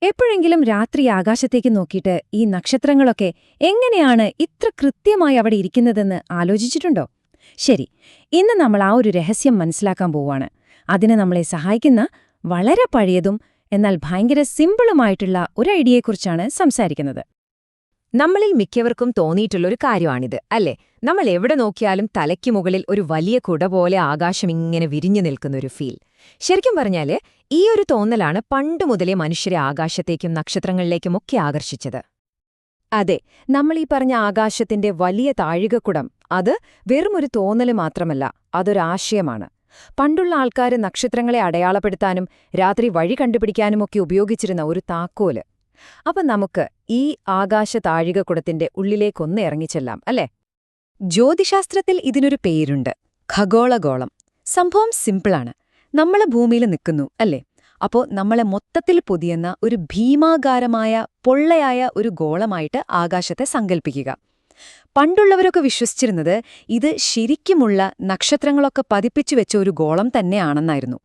എപ്പോഴെങ്കിലും രാത്രി ആകാശത്തേക്ക് നോക്കിയിട്ട് ഈ നക്ഷത്രങ്ങളൊക്കെ എങ്ങനെയാണ് ഇത്ര കൃത്യമായി അവിടെ ഇരിക്കുന്നതെന്ന് ആലോചിച്ചിട്ടുണ്ടോ? ശരി, ഇന്ന് നമ്മൾ ആ ഒരു രഹസ്യം മനസ്സിലാക്കാൻ പോവാണ്. അതിന് നമ്മളെ സഹായിക്കുന്ന വളരെ പഴയതും എന്നാൽ ഭയങ്കര സിമ്പിളുമായിട്ടുള്ള ഒരു ഐഡിയയെക്കുറിച്ചാണ് സംസാരിക്കുന്നത്. നമ്മളിൽ മിക്കവർക്കും തോന്നിയിട്ടുള്ളൊരു കാര്യമാണിത്, അല്ലേ? നമ്മൾ എവിടെ നോക്കിയാലും തലയ്ക്ക് മുകളിൽ ഒരു വലിയ കുട പോലെ ആകാശം ഇങ്ങനെ വിരിഞ്ഞു നിൽക്കുന്നൊരു ഫീൽ. ശരിക്കും പറഞ്ഞാല് ഈ ഒരു തോന്നലാണ് പണ്ടുമുതലേ മനുഷ്യരെ ആകാശത്തേക്കും നക്ഷത്രങ്ങളിലേക്കുമൊക്കെ ആകർഷിച്ചത്. അതെ, നമ്മളീ പറഞ്ഞ ആകാശത്തിന്റെ വലിയ താഴികക്കുടം അത് വെറുമൊരു തോന്നല് മാത്രമല്ല, അതൊരാശയമാണ്. പണ്ടുള്ള ആൾക്കാര് നക്ഷത്രങ്ങളെ അടയാളപ്പെടുത്താനും രാത്രി വഴി കണ്ടുപിടിക്കാനുമൊക്കെ ഉപയോഗിച്ചിരുന്ന ഒരു താക്കോല്. അപ്പം നമുക്ക് ഈ ആകാശ താഴികക്കുടത്തിന്റെ ഉള്ളിലേക്കൊന്ന് ഇറങ്ങിച്ചെല്ലാം, അല്ലേ? ജ്യോതിശാസ്ത്രത്തിൽ ഇതിനൊരു പേരുണ്ട്, ഖഗോളഗോളം. സംഭവം സിമ്പിളാണ്. നമ്മള് ഭൂമിയിൽ നിൽക്കുന്നു, അല്ലേ? അപ്പോ നമ്മളെ മൊത്തത്തിൽ പൊതിയുന്ന ഒരു ഭീമാകാരമായ പൊള്ളയായ ഒരു ഗോളമായിട്ട് ആകാശത്തെ സങ്കൽപ്പിക്കുക. പണ്ടുള്ളവരൊക്കെ വിശ്വസിച്ചിരുന്നത് ഇത് ശരിക്കുമുള്ള നക്ഷത്രങ്ങളൊക്കെ പതിപ്പിച്ചു വെച്ച ഒരു ഗോളം തന്നെയാണെന്നായിരുന്നു.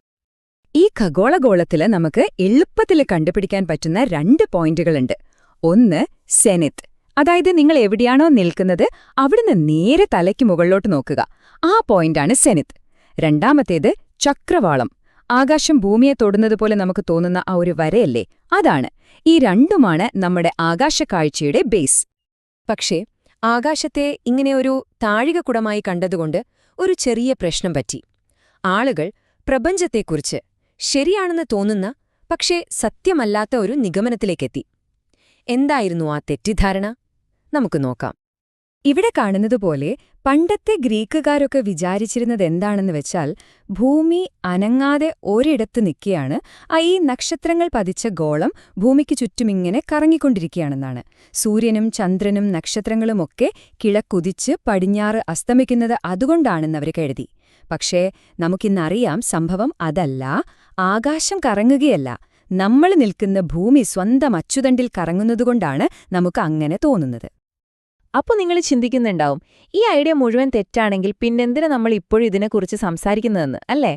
ഈ ഖഗോളഗോളത്തില് നമുക്ക് എളുപ്പത്തിൽ കണ്ടുപിടിക്കാൻ പറ്റുന്ന 2 പോയിന്റുകളുണ്ട്. ഒന്ന് സെനിത്ത്, അതായത് നിങ്ങൾ എവിടെയാണോ നിൽക്കുന്നത് അവിടുന്ന് നേരെ തലയ്ക്ക് മുകളിലോട്ട് നോക്കുക. ആ പോയിന്റാണ് സെനിത്ത്. രണ്ടാമത്തേത് ചക്രവാളം, ആകാശം ഭൂമിയെ തൊടുന്നതുപോലെ നമുക്ക് തോന്നുന്ന ആ ഒരു വരയല്ലേ, അതാണ്. ഈ രണ്ടുമാണ് നമ്മുടെ ആകാശക്കാഴ്ചയുടെ ബേസ്. പക്ഷേ ആകാശത്തെ ഇങ്ങനെ ഒരു താഴികക്കുടമായി കണ്ടതുകൊണ്ട് ഒരു ചെറിയ പ്രശ്നം പറ്റി. ആളുകൾ പ്രപഞ്ചത്തെക്കുറിച്ച് ശരിയാണെന്ന് തോന്നുന്ന പക്ഷേ സത്യമല്ലാത്ത ഒരു നിഗമനത്തിലേക്കെത്തി. എന്തായിരുന്നു ആ തെറ്റിദ്ധാരണ? നമുക്ക് നോക്കാം. ഇവിടെ കാണുന്നതുപോലെ പണ്ടത്തെ ഗ്രീക്കുകാരൊക്കെ വിചാരിച്ചിരുന്നതെന്താണെന്ന് വെച്ചാൽ ഭൂമി അനങ്ങാതെ ഒരിടത്ത് നിൽക്കുകയാണ്, ഈ നക്ഷത്രങ്ങൾ പതിച്ച ഗോളം ഭൂമിക്ക് ചുറ്റുമിങ്ങനെ കറങ്ങിക്കൊണ്ടിരിക്കുകയാണെന്നാണ്. സൂര്യനും ചന്ദ്രനും നക്ഷത്രങ്ങളുമൊക്കെ കിഴക്കുതിച്ച് പടിഞ്ഞാറ് അസ്തമിക്കുന്നത് അതുകൊണ്ടാണെന്ന് അവർ കരുതി. പക്ഷേ നമുക്കിന്നറിയാം സംഭവം അതല്ല. ആകാശം കറങ്ങുകയല്ല, നമ്മൾ നിൽക്കുന്ന ഭൂമി സ്വന്തം അച്ചുതണ്ടിൽ കറങ്ങുന്നതുകൊണ്ടാണ് നമുക്ക് അങ്ങനെ തോന്നുന്നത്. അപ്പോൾ നിങ്ങൾ ചിന്തിക്കുന്നുണ്ടാവും, ഈ ഐഡിയ മുഴുവൻ തെറ്റാണെങ്കിൽ പിന്നെന്തിനാ നമ്മൾ ഇപ്പോഴും ഇതിനെക്കുറിച്ച് സംസാരിക്കുന്നതെന്ന്, അല്ലേ?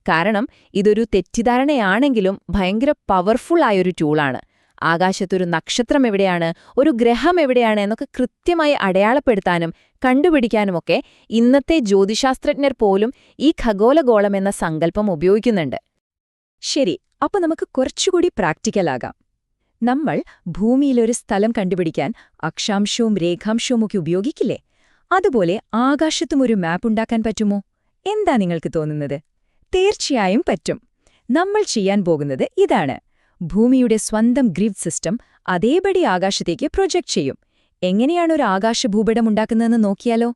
കാരണം ഇതൊരു തെറ്റിദ്ധാരണയാണെങ്കിലും ഭയങ്കര പവർഫുൾ ആയൊരു ടൂളാണ്. ആകാശത്തൊരു നക്ഷത്രം എവിടെയാണ്, ഒരു ഗ്രഹം എവിടെയാണ് എന്നൊക്കെ കൃത്യമായി അടയാളപ്പെടുത്താനും കണ്ടുപിടിക്കാനുമൊക്കെ ഇന്നത്തെ ജ്യോതിശാസ്ത്രജ്ഞർ പോലും ഈ ഖഗോളഗോളം എന്ന സങ്കല്പം ഉപയോഗിക്കുന്നുണ്ട്. ശരി, അപ്പോൾ നമുക്ക് കുറച്ചുകൂടി പ്രാക്ടിക്കലാകാം. നമ്മൾ ഭൂമിയിലൊരു സ്ഥലം കണ്ടുപിടിക്കാൻ അക്ഷാംശവും രേഖാംശവുമൊക്കെ ഉപയോഗിക്കില്ലേ? അതുപോലെ ആകാശത്തും ഒരു മാപ്പ് ഉണ്ടാക്കാൻ പറ്റുമോ? എന്താ നിങ്ങൾക്ക് തോന്നുന്നത്? തീർച്ചയായും പറ്റും. നമ്മൾ ചെയ്യാൻ പോകുന്നത് ഇതാണ്. ഭൂമിയുടെ സ്വന്തം ഗ്രിഡ് സിസ്റ്റം അതേപടി ആകാശത്തേക്ക് പ്രൊജക്റ്റ് ചെയ്യും. എങ്ങനെയാണ് ഒരു ആകാശഭൂപടം ഉണ്ടാക്കുന്നതെന്ന് നോക്കിയാലോ?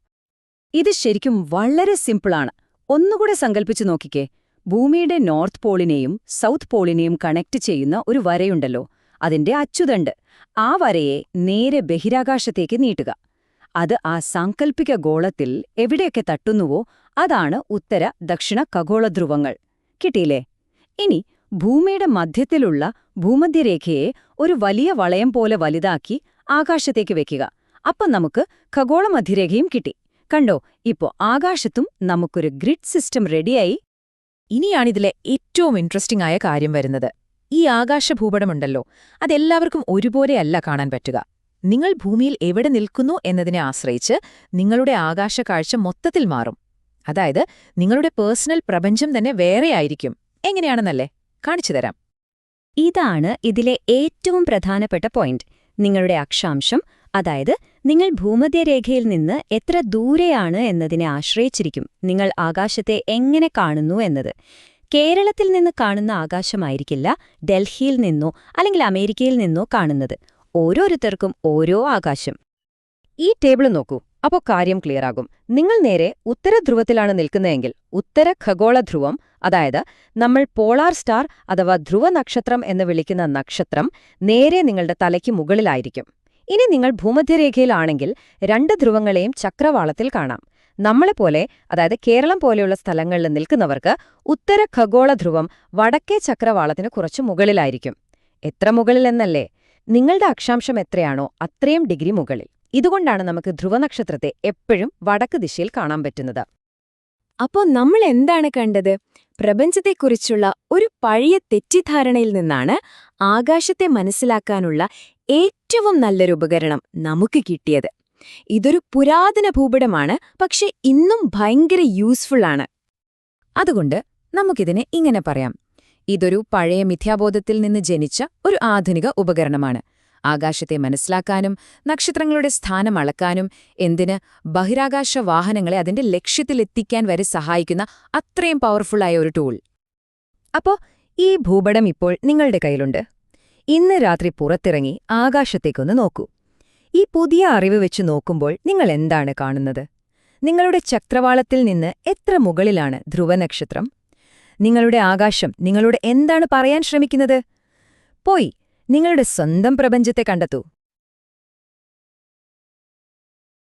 ഇത് ശരിക്കും വളരെ സിമ്പിളാണ്. ഒന്നുകൂടെ സങ്കൽപ്പിച്ചു നോക്കിക്കേ. ഭൂമിയുടെ നോർത്ത് പോളിനെയും സൗത്ത് പോളിനെയും കണക്ട് ചെയ്യുന്ന ഒരു വരയുണ്ടല്ലോ, അതിന്റെ അച്ചുതണ്ട്. ആ വരയെ നേരെ ബഹിരാകാശത്തേക്ക് നീട്ടുക. അത് ആ സാങ്കൽപ്പിക ഗോളത്തിൽ എവിടെയൊക്കെ തട്ടുന്നുവോ അതാണ് ഉത്തര ദക്ഷിണ ഖഗോളധ്രുവങ്ങൾ. കിട്ടിയില്ലേ? ഇനി ഭൂമിയുടെ മധ്യത്തിലുള്ള ഭൂമധ്യരേഖയെ ഒരു വലിയ വളയം പോലെ വലുതാക്കി ആകാശത്തേക്ക് വെക്കുക. അപ്പം നമുക്ക് ഖഗോളമധ്യരേഖയും കിട്ടി. കണ്ടോ, ഇപ്പോ ആകാശത്തും നമുക്കൊരു ഗ്രിഡ് സിസ്റ്റം റെഡിയായി. ഇനിയാണിതിലെ ഏറ്റവും ഇൻട്രസ്റ്റിംഗ് ആയ കാര്യം വരുന്നത്. ഈ ആകാശഭൂപടമുണ്ടല്ലോ, അതെല്ലാവർക്കും ഒരുപോലെയല്ല കാണാൻ പറ്റുക. നിങ്ങൾ ഭൂമിയിൽ എവിടെ നിൽക്കുന്നു എന്നതിനെ ആശ്രയിച്ച് നിങ്ങളുടെ ആകാശക്കാഴ്ച മൊത്തത്തിൽ മാറും. അതായത് നിങ്ങളുടെ പേഴ്സണൽ പ്രപഞ്ചം തന്നെ വേറെയായിരിക്കും. എങ്ങനെയാണെന്നല്ലേ? കാണിച്ചുതരാം. ഇതാണ് ഇതിലെ ഏറ്റവും പ്രധാനപ്പെട്ട പോയിന്റ്. നിങ്ങളുടെ അക്ഷാംശം, അതായത് നിങ്ങൾ ഭൂമധ്യരേഖയിൽ നിന്ന് എത്ര ദൂരെയാണ് എന്നതിനെ ആശ്രയിച്ചിരിക്കും നിങ്ങൾ ആകാശത്തെ എങ്ങനെ കാണുന്നു എന്നത്. കേരളത്തിൽ നിന്ന് കാണുന്ന ആകാശമായിരിക്കില്ല ഡൽഹിയിൽ നിന്നോ അല്ലെങ്കിൽ അമേരിക്കയിൽ നിന്നോ കാണുന്നത്. ഓരോരുത്തർക്കും ഓരോ ആകാശം. ഈ ടേബിൾ നോക്കൂ, അപ്പോൾ കാര്യം ക്ലിയറാകും. നിങ്ങൾ നേരെ ഉത്തരധ്രുവത്തിലാണ് നിൽക്കുന്നതെങ്കിൽ ഉത്തര ഖഗോളധ്രുവം, അതായത് നമ്മൾ പോളാർ സ്റ്റാർ അഥവാ ധ്രുവ നക്ഷത്രം എന്ന് വിളിക്കുന്ന നക്ഷത്രം നേരെ നിങ്ങളുടെ തലയ്ക്ക് മുകളിലായിരിക്കും. ഇനി നിങ്ങൾ ഭൂമധ്യരേഖയിലാണെങ്കിൽ 2 ധ്രുവങ്ങളെയും ചക്രവാളത്തിൽ കാണാം. നമ്മളെപ്പോലെ, അതായത് കേരളം പോലെയുള്ള സ്ഥലങ്ങളിൽ നിൽക്കുന്നവർക്ക് ഉത്തര ഖഗോളധ്രുവം വടക്കേ ചക്രവാളത്തിന് കുറച്ച് മുകളിലായിരിക്കും. എത്ര മുകളിലെന്നല്ലേ? നിങ്ങളുടെ അക്ഷാംശം എത്രയാണോ അത്രയും ഡിഗ്രി മുകളിൽ. ഇതുകൊണ്ടാണ് നമുക്ക് ധ്രുവനക്ഷത്രത്തെ എപ്പോഴും വടക്ക് ദിശയിൽ കാണാൻ പറ്റുന്നത്. അപ്പോൾ നമ്മൾ എന്താണ് കണ്ടത്? പ്രപഞ്ചത്തെക്കുറിച്ചുള്ള ഒരു പഴയ തെറ്റിദ്ധാരണയിൽ നിന്നാണ് ആകാശത്തെ മനസ്സിലാക്കാനുള്ള ഏറ്റവും നല്ലൊരു ഉപകരണം നമുക്ക് കിട്ടിയത്. ഇതൊരു പുരാതന ഭൂപടമാണ്, പക്ഷെ ഇന്നും ഭയങ്കര യൂസ്ഫുൾ ആണ്. അതുകൊണ്ട് നമുക്കിതിനെ ഇങ്ങനെ പറയാം. ഇതൊരു പഴയ മിഥ്യാബോധത്തിൽ നിന്ന് ജനിച്ച ഒരു ആധുനിക ഉപകരണമാണ്. ആകാശത്തെ മനസ്സിലാക്കാനും നക്ഷത്രങ്ങളുടെ സ്ഥാനം അളക്കാനും എന്തിന് ബഹിരാകാശ വാഹനങ്ങളെ അതിന്റെ ലക്ഷ്യത്തിലെത്തിക്കാൻ വരെ സഹായിക്കുന്ന അത്രയും പവർഫുള്ളായ ഒരു ടൂൾ. അപ്പോ ഈ ഭൂപടം ഇപ്പോൾ നിങ്ങളുടെ കയ്യിലുണ്ട്. ഇന്ന് രാത്രി പുറത്തിറങ്ങി ആകാശത്തേക്കൊന്ന് നോക്കൂ. ഈ പുതിയ അറിവ് വെച്ച് നോക്കുമ്പോൾ നിങ്ങൾ എന്താണ് കാണുന്നത്? നിങ്ങളുടെ ചക്രവാളത്തിൽ നിന്ന് എത്ര മുകളിലാണ് ധ്രുവനക്ഷത്രം? നിങ്ങളുടെ ആകാശം നിങ്ങളോട് എന്താണ് പറയാൻ ശ്രമിക്കുന്നത്? പോയി നിങ്ങളുടെ സ്വന്തം പ്രപഞ്ചത്തെ കണ്ടെത്തൂ.